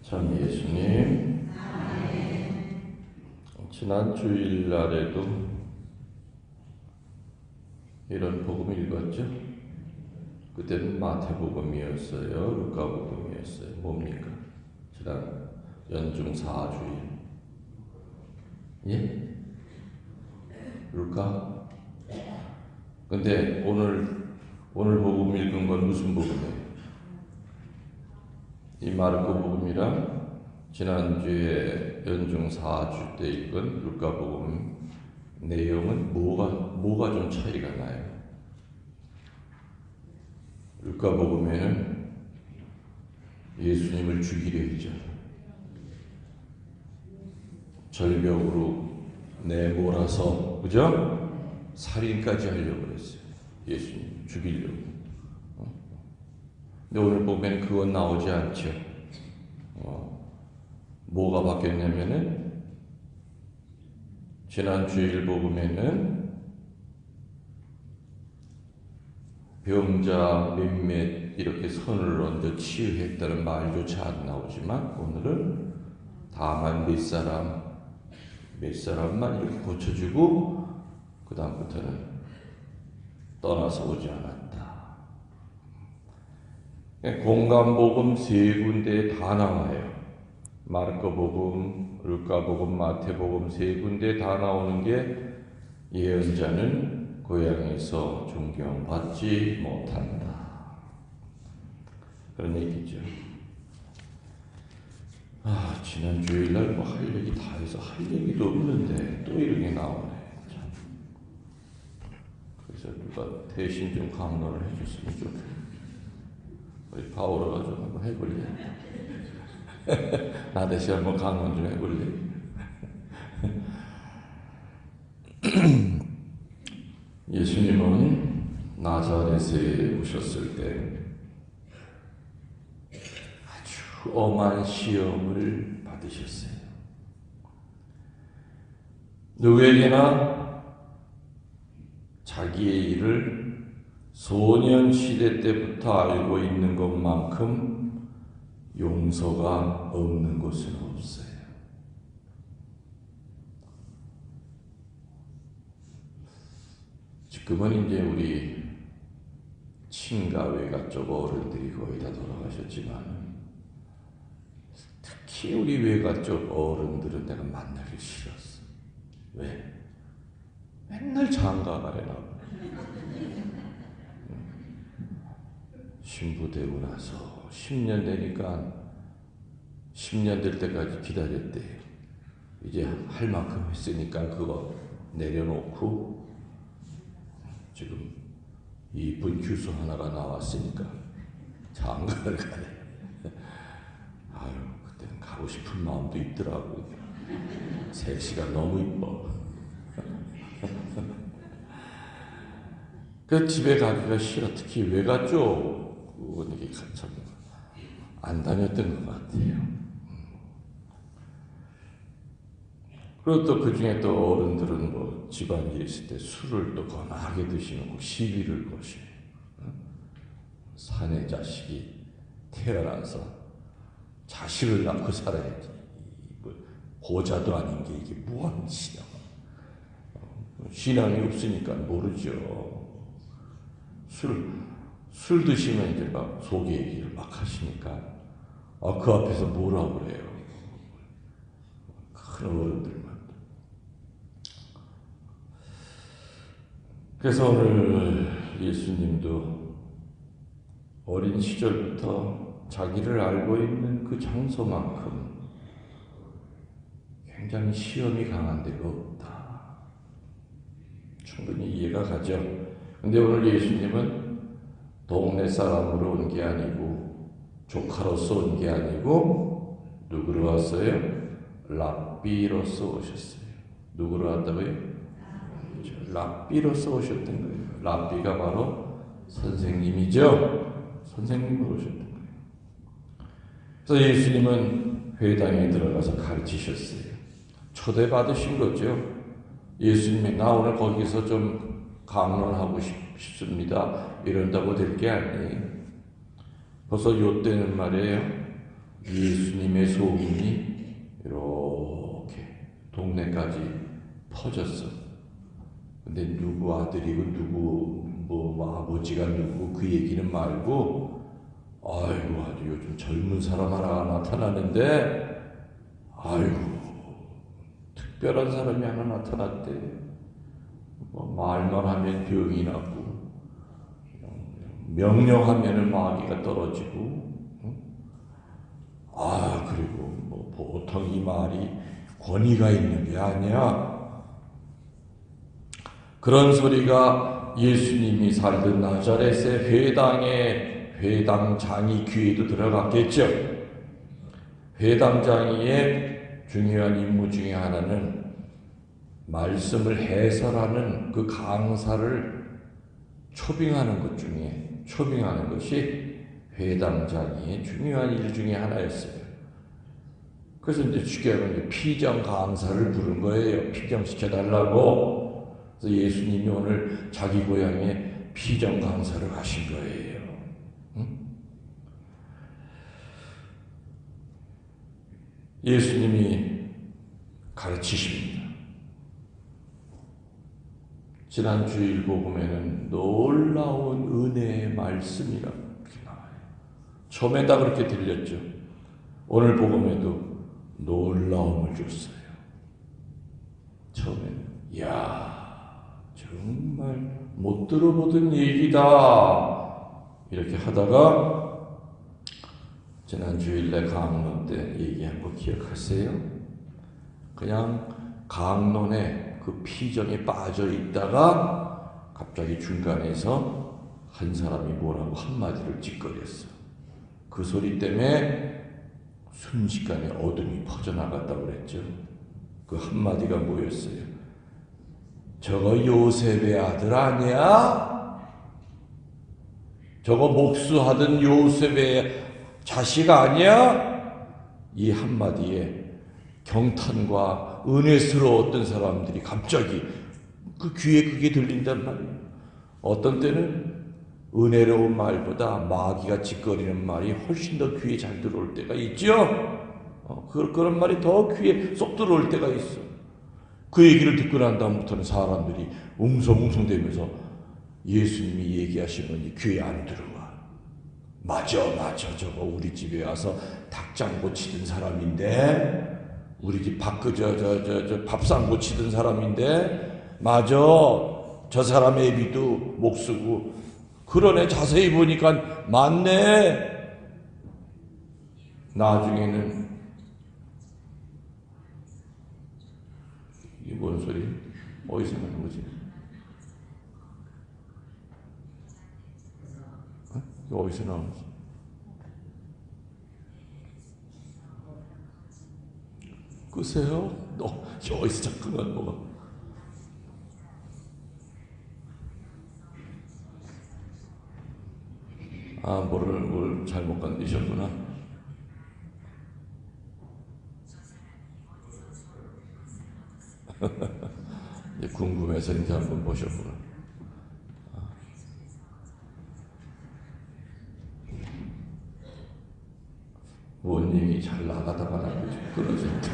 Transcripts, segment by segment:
참 예수님, 지난 주일날에도 이런 복음 읽었죠? 그때는 마태복음이었어요, 루카복음이었어요. 뭡니까? 지난 연중 4주일. 예? 루카? 근데 오늘 복음 읽은 건 무슨 복음이에요? 이 마르코 복음이랑 지난주에 연중 4주 때 읽은 루카 복음 내용은 뭐가 좀 차이가 나요? 루카 복음에는 예수님을 죽이려 했잖아요. 절벽으로 내몰아서, 그죠? 살인까지 하려고 그랬어요. 예수님 죽이려고. 근데 오늘 보면 그건 나오지 않죠. 뭐가 바뀌었냐면은 지난 주일 복음에는 병자 몇몇 이렇게 손을 얹어 치유했다는 말조차 안 나오지만 오늘은 다만 몇 사람만 이렇게 고쳐주고 그 다음부터는 떠나서 오지 않았다. 공간복음 세 군데에 다 나와요. 마르코복음, 루카복음, 마태복음 세 군데에 다 나오는 게 예언자는 고향에서 존경받지 못한다. 그런 얘기죠. 지난 주일날 뭐 할 얘기 다 해서 할 얘기도 없는데 또 이런 게 나오네. 참. 그래서 누가 대신 좀 강론을 해줬으면 좋겠네. 우리 바오로가 좀 한번 해볼래? 나 대신 한번 강론 좀 해볼래? 예수님은 나자렛에 오셨을 때 아주 엄한 시험을 받으셨어요. 누구에게나 자기의 일을 소년 시대 때부터 알고 있는 것만큼 용서가 없는 곳은 없어요. 지금은 이제 우리 친가 외가 쪽 어른들이 거의 다 돌아가셨지만 특히 우리 외가 쪽 어른들은 내가 만나기 싫었어. 왜? 맨날 장가가래 나고. 신부 되고 나서 10년 되니까 10년 될 때까지 기다렸대요. 이제 할 만큼 했으니까 그거 내려놓고 지금 이쁜 규수 하나가 나왔으니까 장가를 가네. 아유, 그때는 가고 싶은 마음도 있더라고. 3시간 너무 이뻐. 그 집에 가기가 싫어. 특히 외가 쪽 그건 이게 참 안 다녔던 것 같아요. 그리고 또 그 중에 또 어른들은 뭐 집안일이 있을 때 술을 또 거나하게 드시는 거 시비를 거셔요. 사내 자식이 태어나서 자식을 낳고 살아야지. 뭐 고자도 아닌 게 이게 무한 신앙. 신앙이 없으니까 모르죠. 술 드시면 이제 막 속에 얘기를 막 하시니까 그 앞에서 뭐라고 그래요. 큰 어른들만. 그래서 오늘 예수님도 어린 시절부터 자기를 알고 있는 그 장소만큼 굉장히 시험이 강한 데가 없다. 충분히 이해가 가죠. 근데 오늘 예수님은 동네 사람으로 온 게 아니고 조카로서 온 게 아니고 누구로 왔어요? 랍비로서 오셨어요. 누구로 왔다고요? 랍비로서 오셨던 거예요. 랍비가 바로 선생님이죠. 선생님으로 오셨던 거예요. 그래서 예수님은 회당에 들어가서 가르치셨어요. 초대받으신 거죠. 예수님이 나 오늘 거기서 좀 강론하고 싶습니다. 이런다고 될 게 아니에요. 벌써 요때는 말이에요. 예수님의 소문이 이렇게 동네까지 퍼졌어. 근데 누구 아들이고 누구 뭐 아버지가 누구 그 얘기는 말고, 아이고 아주 요즘 젊은 사람 하나가 나타나는데, 아이고 특별한 사람이 하나 나타났대. 뭐 말만 하면 병이 나고, 명령하면은 마귀가 떨어지고, 그리고 뭐 보통 이 말이 권위가 있는 게 아니야. 그런 소리가 예수님이 살던 나자렛의 회당장이 귀에도 들어갔겠죠. 회당장이의 중요한 임무 중에 하나는 말씀을 해설하는 그 강사를 초빙하는 것이 회당장이의 중요한 일 중에 하나였어요. 그래서 이제 주께는 피정 강사를 부른 거예요. 피정시켜달라고. 그래서 예수님이 오늘 자기 고향에 피정 강사를 하신 거예요. 예수님이 가르치십니다. 지난 주일 복음에는 놀라운 은혜의 말씀이라고 이렇게 나와요. 처음에 다 그렇게 들렸죠. 오늘 복음에도 놀라움을 줬어요. 처음에는 정말 못 들어보던 얘기다 이렇게 하다가 지난 주일날 강론 때 얘기한 거 기억하세요? 그냥 강론에 그 피정에 빠져 있다가 갑자기 중간에서 한 사람이 뭐라고 한마디를 찌꺼렸어. 그 소리 때문에 순식간에 어둠이 퍼져나갔다고 그랬죠. 그 한마디가 뭐였어요? 저거 요셉의 아들 아니야? 저거 목수하던 요셉의 자식 아니야? 이 한마디에 경탄과 은혜스러웠던 사람들이 갑자기 그 귀에 그게 들린단 말이에요. 어떤 때는 은혜로운 말보다 마귀가 짓거리는 말이 훨씬 더 귀에 잘 들어올 때가 있죠. 그런 말이 더 귀에 쏙 들어올 때가 있어. 그 얘기를 듣고 난 다음부터는 사람들이 웅성웅성대면서 예수님이 얘기하시는 이 귀에 안 들어와. 맞아 저거 우리 집에 와서 닭장고 치던 사람인데, 우리 집 밥상고 치던 사람인데, 맞아 저 사람 애비도 목수고, 그러네 자세히 보니까 맞네. 나중에는 이게 뭔 소리? 어디서 나는 거지? 이거 어디서 나오는 거지? 끄세요? 너 어디서 잠깐만 뭐가? 뭘 잘못 건드셨구나. 궁금해서 이제 한번 보셨구나. 뭔 얘기 잘 나가다가 나고 끊어졌다.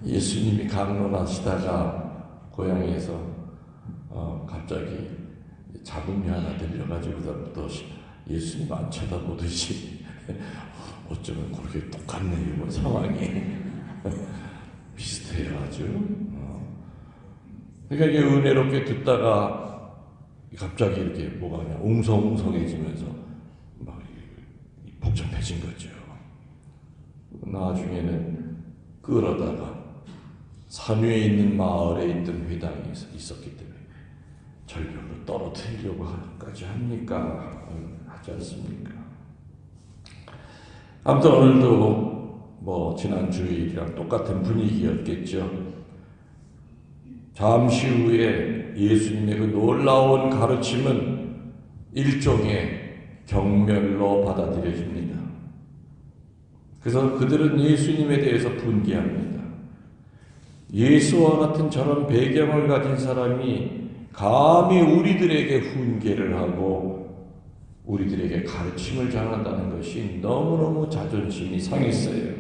예수님이 강론하시다가 고향에서 갑자기 잡음이 하나 들려가지고부터 예수님 안 쳐다보듯이 어쩌면 그렇게 똑같네요. 뭐 상황이 비슷해요 아주. 그러니까 이게 은혜롭게 듣다가 갑자기 이렇게 뭐가 그냥 웅성웅성해지면서 막 복잡해진 거죠. 나중에는 끌어다가 산 위에 있는 마을에 있던 회당이 있었기 때문에 절벽으로 떨어뜨리려고까지 합니까? 하지 않습니까? 아무튼 오늘도 뭐 지난 주일이랑 똑같은 분위기였겠죠. 잠시 후에 예수님의 그 놀라운 가르침은 일종의 경멸로 받아들여집니다. 그래서 그들은 예수님에 대해서 분개합니다. 예수와 같은 저런 배경을 가진 사람이 감히 우리들에게 훈계를 하고 우리들에게 가르침을 전한다는 것이 너무너무 자존심이 상했어요.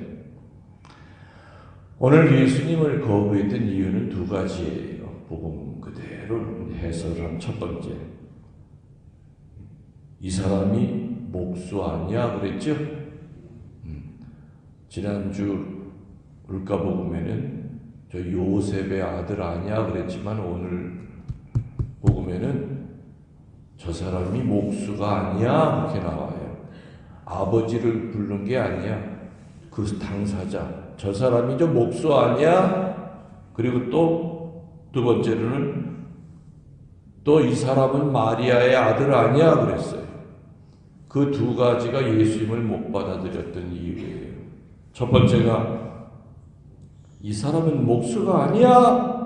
오늘 예수님을 거부했던 이유는 두 가지예요. 복음 그대로 해설한 첫 번째, 이 사람이 목수 아니야 그랬죠? 지난주 루카복음에는 저 요셉의 아들 아니야 그랬지만 오늘 복음에는 저 사람이 목수가 아니야 그렇게 나와요. 아버지를 부른 게 아니야. 그 당사자 저 사람이 저 목수 아니야. 그리고 또 두 번째로는 또 이 사람은 마리아의 아들 아니야 그랬어요. 그 두 가지가 예수님을 못 받아들였던 이유예요. 첫 번째가 이 사람은 목수가 아니야.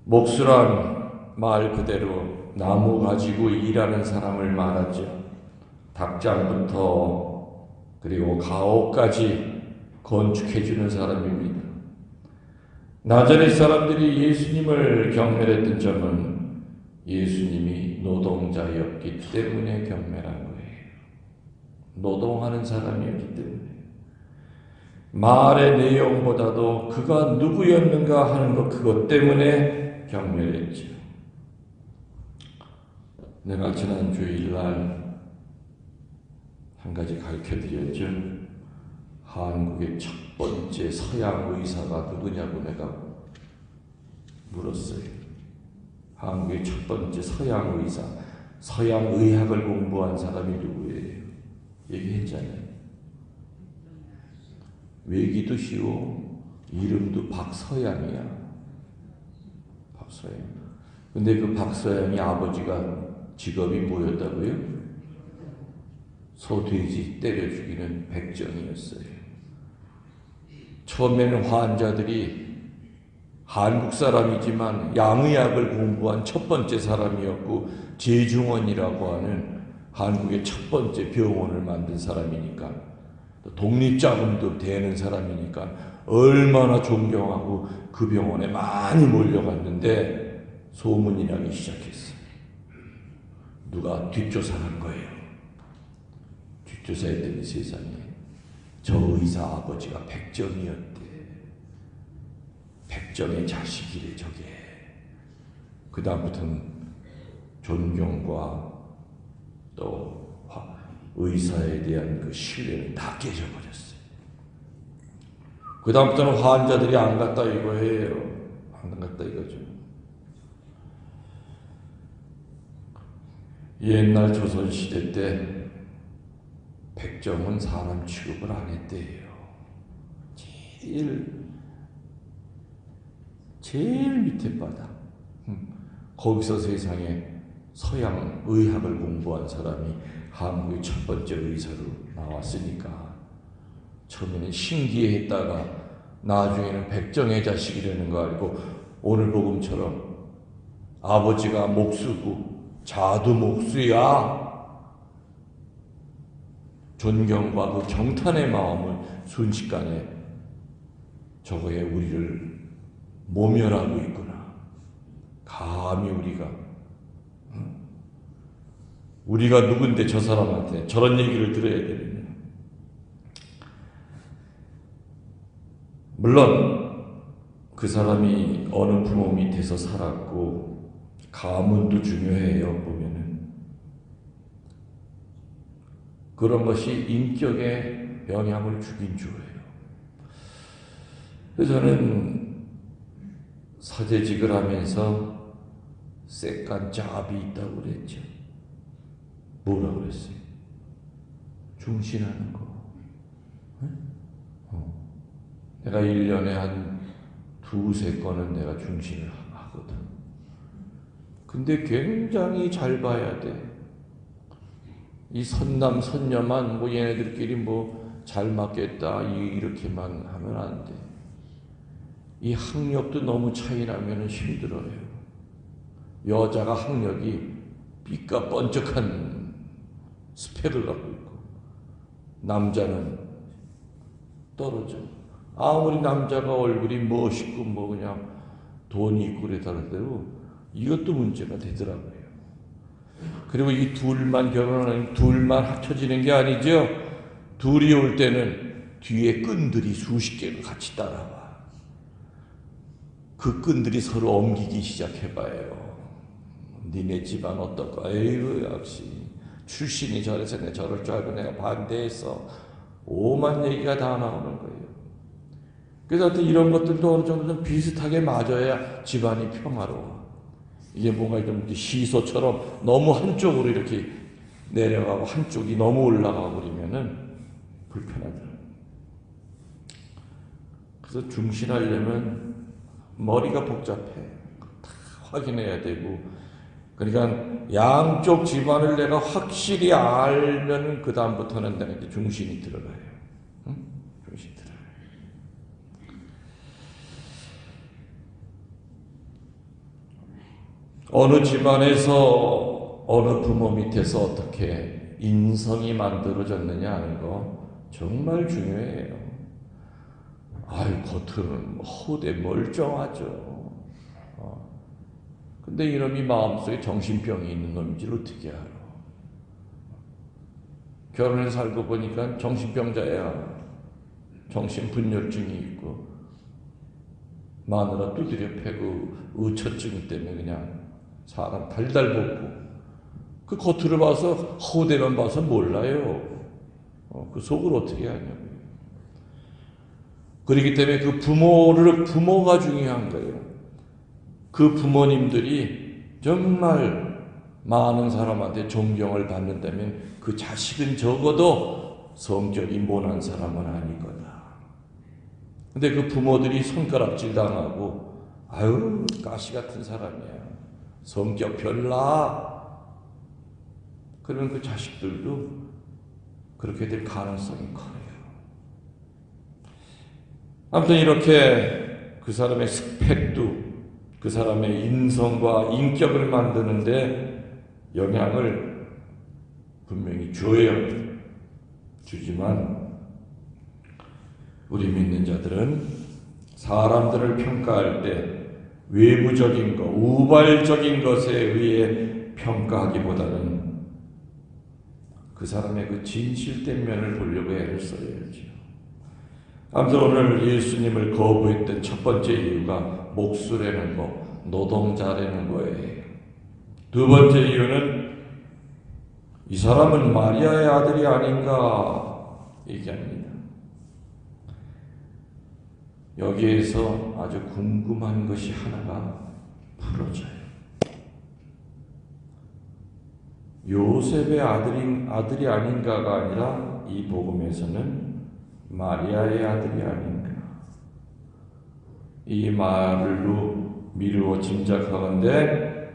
목수란 말 그대로 나무 가지고 일하는 사람을 말하죠. 닭장부터 그리고 가옥까지 건축해주는 사람입니다. 나자렛 사람들이 예수님을 경멸했던 점은 예수님이 노동자였기 때문에 경멸한 거예요. 노동하는 사람이었기 때문에. 말의 내용보다도 그가 누구였는가 하는 것 그것 때문에 경멸했죠. 내가 지난 주일날 한 가지 가르쳐드렸죠. 한국의 첫 번째 서양 의사가 누구냐고 내가 물었어요. 한국의 첫 번째 서양 의사, 서양 의학을 공부한 사람이 누구예요? 얘기했잖아요. 외기도 쉬워. 이름도 박서양이야. 박서양. 근데 그 박서양이 아버지가 직업이 뭐였다고요? 소돼지 때려 죽이는 백정이었어요. 처음에는 환자들이 한국 사람이지만 양의학을 공부한 첫 번째 사람이었고 제중원이라고 하는 한국의 첫 번째 병원을 만든 사람이니까 독립자금도 되는 사람이니까 얼마나 존경하고 그 병원에 많이 몰려갔는데 소문이 나기 시작했어요. 누가 뒷조사한 거예요. 뒷조사했더니 세상에 저 의사 아버지가 백정이었대. 백정의 자식이래 저게. 그 다음부터는 존경과 또 의사에 대한 그 신뢰는 다 깨져버렸어요. 그 다음부터는 환자들이 안 갔다 이거예요. 안 갔다 이거죠. 옛날 조선시대 때 백정은 사람 취급을 안 했대요. 제일 밑에 바닥. 거기서 세상에 서양 의학을 공부한 사람이 한국의 첫 번째 의사로 나왔으니까 처음에는 신기해했다가 나중에는 백정의 자식이라는 거 알고 오늘 복음처럼 아버지가 목수고 자도 목수야. 존경과 그 경탄의 마음을 순식간에 저거에 우리를 모멸하고 있구나. 감히 우리가 누군데 저 사람한테 저런 얘기를 들어야 되느냐. 물론 그 사람이 어느 부모 밑에서 살았고 가문도 중요해요. 보면은 그런 것이 인격에 영향을 주긴 줘요. 그래서 저는 사제직을 하면서 쎄깐 잡이 있다고 그랬죠. 뭐라고 그랬어요? 중신하는 거. 내가 1년에 한 2-3건은 내가 중신을 하거든. 근데 굉장히 잘 봐야 돼. 이 선남 선녀만 뭐 얘네들끼리 뭐 잘 맞겠다 이렇게만 하면 안 돼. 이 학력도 너무 차이 나면 힘들어요. 여자가 학력이 삐까 번쩍한 스펙을 갖고 있고 남자는 떨어져. 아무리 남자가 얼굴이 멋있고 뭐 그냥 돈이 있고 그러더라도 이것도 문제가 되더라고요. 그리고 이 둘만 결혼하는, 둘만 합쳐지는 게 아니죠. 둘이 올 때는 뒤에 끈들이 수십 개가 같이 따라와. 그 끈들이 서로 옮기기 시작해봐요. 니네 집안 어떨까? 에이구, 역시 출신이 저래서 내 저럴 줄 알고 내가 반대해서 오만 얘기가 다 나오는 거예요. 그래서 하여튼 이런 것들도 어느 정도 좀 비슷하게 맞아야 집안이 평화로워. 이게 뭔가 좀 시소처럼 너무 한쪽으로 이렇게 내려가고 한쪽이 너무 올라가고 그러면은 불편하더라고요. 그래서 중신하려면 머리가 복잡해. 다 확인해야 되고. 그러니까 양쪽 집안을 내가 확실히 알면 그 다음부터는 내가 이제 중신이 들어가요. 응? 중신이 들어가요. 어느 집안에서 어느 부모 밑에서 어떻게 인성이 만들어졌느냐 하는 거 정말 중요해요. 아유, 겉으로는 허우대 멀쩡하죠. 근데 이놈이 마음속에 정신병이 있는 놈인지 어떻게 알아? 결혼해 살고 보니까 정신병자야. 정신분열증이 있고 마누라 두드려 패고 의처증 때문에 그냥 사람 달달 볶고 그 겉으로 봐서 허우대만 봐서 몰라요. 그 속을 어떻게 하냐고요. 그렇기 때문에 그 부모가 중요한 거예요. 그 부모님들이 정말 많은 사람한테 존경을 받는다면 그 자식은 적어도 성격이 모난 사람은 아니거나. 근데 그 부모들이 손가락질 당하고 아유 가시 같은 사람이야. 성격 별나. 그러면 그 자식들도 그렇게 될 가능성이 커요. 아무튼 이렇게 그 사람의 스펙도 그 사람의 인성과 인격을 만드는데 영향을 분명히 줘요. 주지만 우리 믿는 자들은 사람들을 평가할 때 외부적인 것, 우발적인 것에 의해 평가하기보다는 그 사람의 그 진실된 면을 보려고 애를 써야죠. 아무튼 오늘 예수님을 거부했던 첫 번째 이유가 목수라는 거, 노동자라는 거예요. 두 번째 이유는 이 사람은 마리아의 아들이 아닌가 얘기합니다. 여기에서 아주 궁금한 것이 하나가 풀어져요. 요셉의 아들이 아닌가가 아니라 이 복음에서는 마리아의 아들이 아닌가. 이 말로 미루어 짐작하건대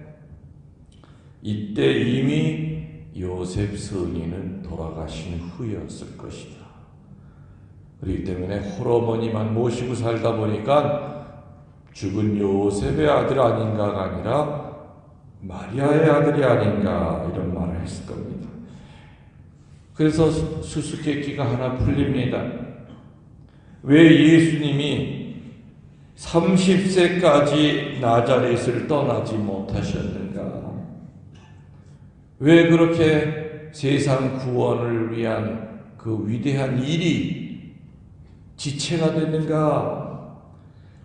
이때 이미 요셉 성인은 돌아가신 후였을 것이다. 그렇기 때문에 홀어머니만 모시고 살다 보니까 죽은 요셉의 아들 아닌가가 아니라 마리아의 아들이 아닌가 이런 말을 했을 겁니다. 그래서 수수께끼가 하나 풀립니다. 왜 예수님이 30세까지 나자렛을 떠나지 못하셨는가? 왜 그렇게 세상 구원을 위한 그 위대한 일이 지체가 됐는가?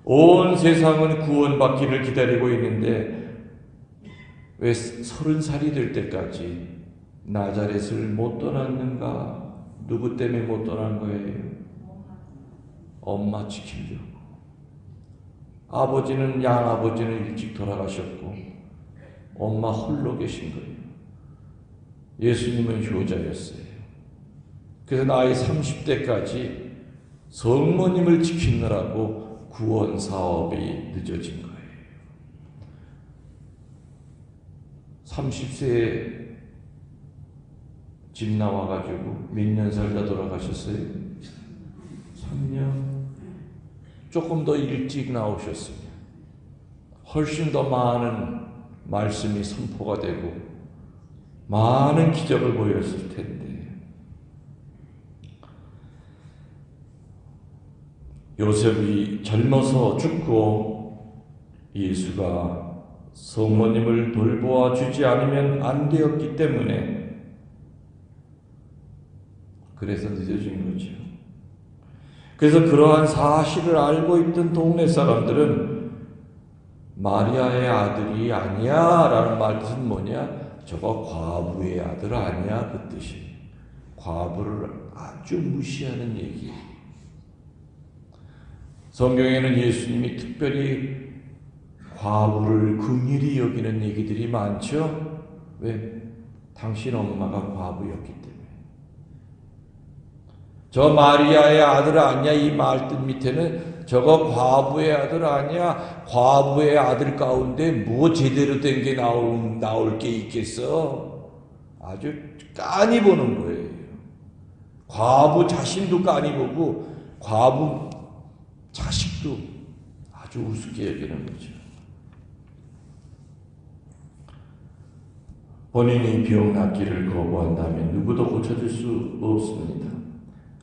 온 세상은 구원받기를 기다리고 있는데 왜 30살이 될 때까지 나자렛을 못 떠났는가? 누구 때문에 못 떠난 거예요? 엄마 지키려고. 아버지는 양아버지는 일찍 돌아가셨고 엄마 홀로 계신 거예요. 예수님은 효자였어요. 그래서 나이 30대까지 성모님을 지키느라고 구원 사업이 늦어진 거예요. 30세에 집 나와가지고 몇 년 살다 돌아가셨어요? 3년. 조금 더 일찍 나오셨으면 훨씬 더 많은 말씀이 선포가 되고 많은 기적을 보였을 텐데 요셉이 젊어서 죽고 예수가 성모님을 돌보아 주지 않으면 안 되었기 때문에 그래서 늦어진 거죠. 그래서 그러한 사실을 알고 있던 동네 사람들은 마리아의 아들이 아니야 라는 말 뜻은 뭐냐? 저거 과부의 아들 아니야 그 뜻이. 과부를 아주 무시하는 얘기예요. 성경에는 예수님이 특별히 과부를 긍휼히 여기는 얘기들이 많죠. 왜? 당신 엄마가 과부였기 때문에. 저 마리아의 아들 아니야 이 말뜻 밑에는 저거 과부의 아들 아니야. 과부의 아들 가운데 뭐 제대로 된 게 나올 게 있겠어. 아주 깐이 보는 거예요. 과부 자신도 깐이 보고 과부 자식도 아주 우습게 여기는 거죠. 본인이 병 낫기를 거부한다면 누구도 고쳐줄 수 없습니다.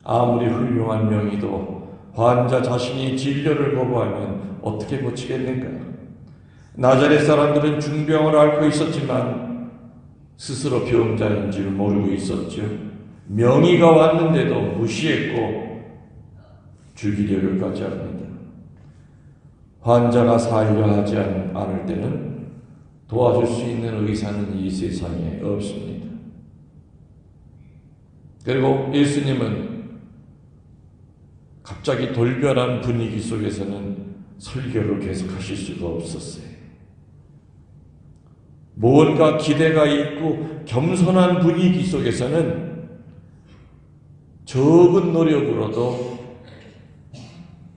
아무리 훌륭한 명의도 환자 자신이 진료를 거부하면 어떻게 고치겠는가? 나자렛 사람들은 중병을 앓고 있었지만 스스로 병자인 줄 모르고 있었죠. 명의가 왔는데도 무시했고 죽이려고까지 합니다. 환자가 살려 하지 않을 때는 도와줄 수 있는 의사는 이 세상에 없습니다. 그리고 예수님은 갑자기 돌변한 분위기 속에서는 설교를 계속하실 수가 없었어요. 뭔가 기대가 있고 겸손한 분위기 속에서는 적은 노력으로도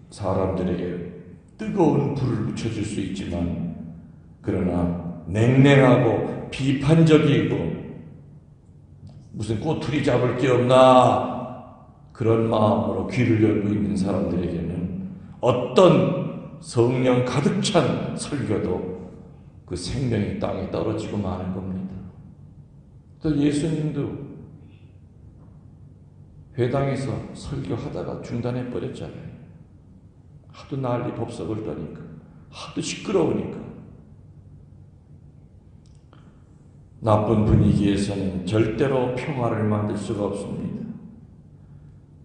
사람들에게 뜨거운 불을 붙여줄 수 있지만 그러나 냉랭하고 비판적이고 무슨 꼬투리 잡을 게 없나 그런 마음으로 귀를 열고 있는 사람들에게는 어떤 성령 가득 찬 설교도 그 생명이 땅에 떨어지고 마는 겁니다. 또 예수님도 회당에서 설교하다가 중단해 버렸잖아요. 하도 난리 법석을 떠니까, 하도 시끄러우니까. 나쁜 분위기에서는 절대로 평화를 만들 수가 없습니다.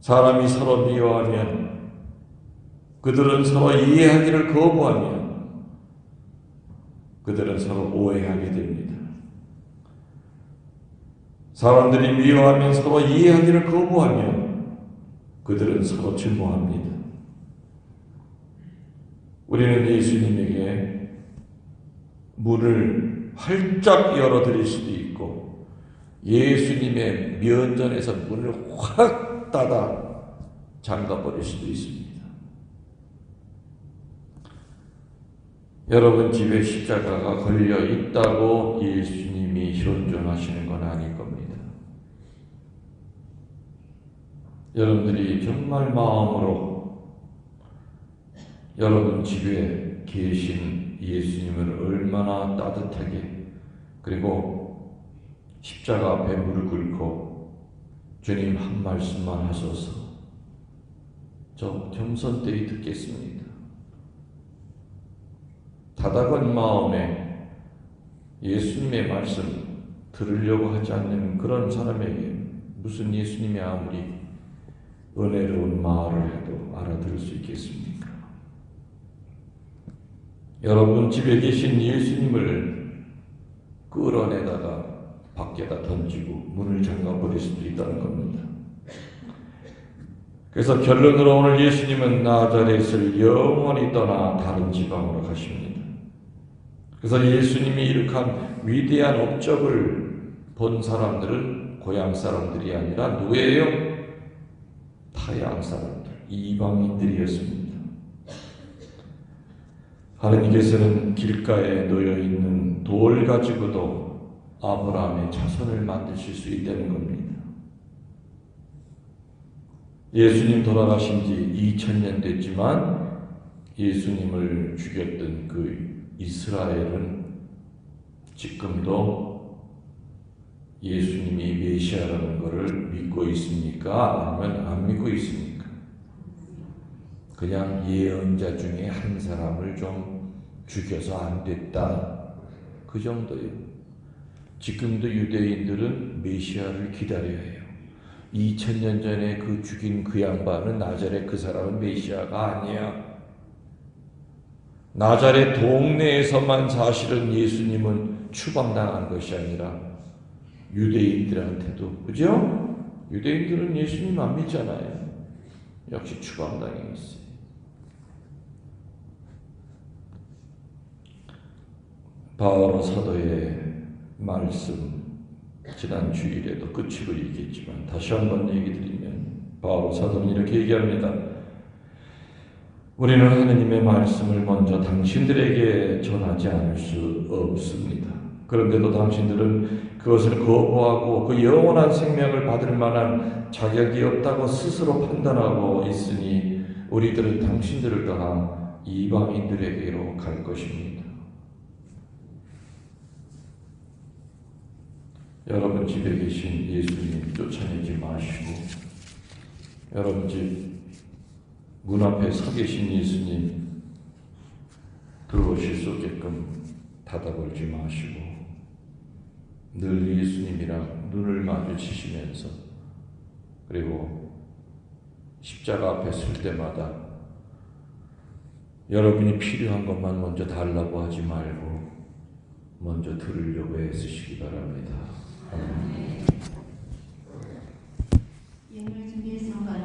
사람이 서로 미워하면, 그들은 서로 이해하기를 거부하면, 그들은 서로 오해하게 됩니다. 사람들이 미워하면 서로 이해하기를 거부하면, 그들은 서로 증오합니다. 우리는 예수님에게 문을 활짝 열어드릴 수도 있고 예수님의 면전에서 문을 확 닫아 잠가버릴 수도 있습니다. 여러분 집에 십자가가 걸려 있다고 예수님이 현존하시는 건 아닐 겁니다. 여러분들이 정말 마음으로 여러분 집에 계신 예수님을 얼마나 따뜻하게 그리고 십자가 앞에 무릎 꿇고 주님 한 말씀만 하소서 저 겸손되이 듣겠습니다. 다다건 마음에 예수님의 말씀 들으려고 하지 않는 그런 사람에게 무슨 예수님이 아무리 은혜로운 말을 해도 알아들을 수 있겠습니까? 여러분 집에 계신 예수님을 끌어내다가 밖에다 던지고 문을 잠가버릴 수도 있다는 겁니다. 그래서 결론으로 오늘 예수님은 나자렛을 영원히 떠나 다른 지방으로 가십니다. 그래서 예수님이 이룩한 위대한 업적을 본 사람들은 고향 사람들이 아니라 누구예요? 타향 사람들, 이방인들이었습니다. 하느님께서는 길가에 놓여있는 돌 가지고도 아브라함의 자손을 만드실 수 있다는 겁니다. 예수님 돌아가신 지 2000년 됐지만 예수님을 죽였던 그 이스라엘은 지금도 예수님이 메시아라는 것을 믿고 있습니까? 아니면 안 믿고 있습니까? 그냥 예언자 중에 한 사람을 좀 죽여서 안 됐다. 그 정도예요. 지금도 유대인들은 메시아를 기다려야 해요. 2000년 전에 그 죽인 그 양반은 나자렛 그 사람은 메시아가 아니야. 나자렛 동네에서만 사실은 예수님은 추방당한 것이 아니라 유대인들한테도, 그죠? 유대인들은 예수님 안 믿잖아요. 역시 추방당해 있어요. 바오 사도의 말씀, 지난 주일에도 끝으로 얘기했지만 다시 한번 얘기 드리면 바오 사도는 이렇게 얘기합니다. 우리는 하느님의 말씀을 먼저 당신들에게 전하지 않을 수 없습니다. 그런데도 당신들은 그것을 거부하고 그 영원한 생명을 받을 만한 자격이 없다고 스스로 판단하고 있으니 우리들은 당신들을 떠나 이방인들에게로 갈 것입니다. 여러분 집에 계신 예수님 쫓아내지 마시고, 여러분 집 문 앞에 서 계신 예수님 들어오실 수 없게끔 닫아버리지 마시고 늘 예수님이랑 눈을 마주치시면서, 그리고 십자가 앞에 설 때마다 여러분이 필요한 것만 먼저 달라고 하지 말고 먼저 들으려고 애쓰시기 바랍니다. 아멘.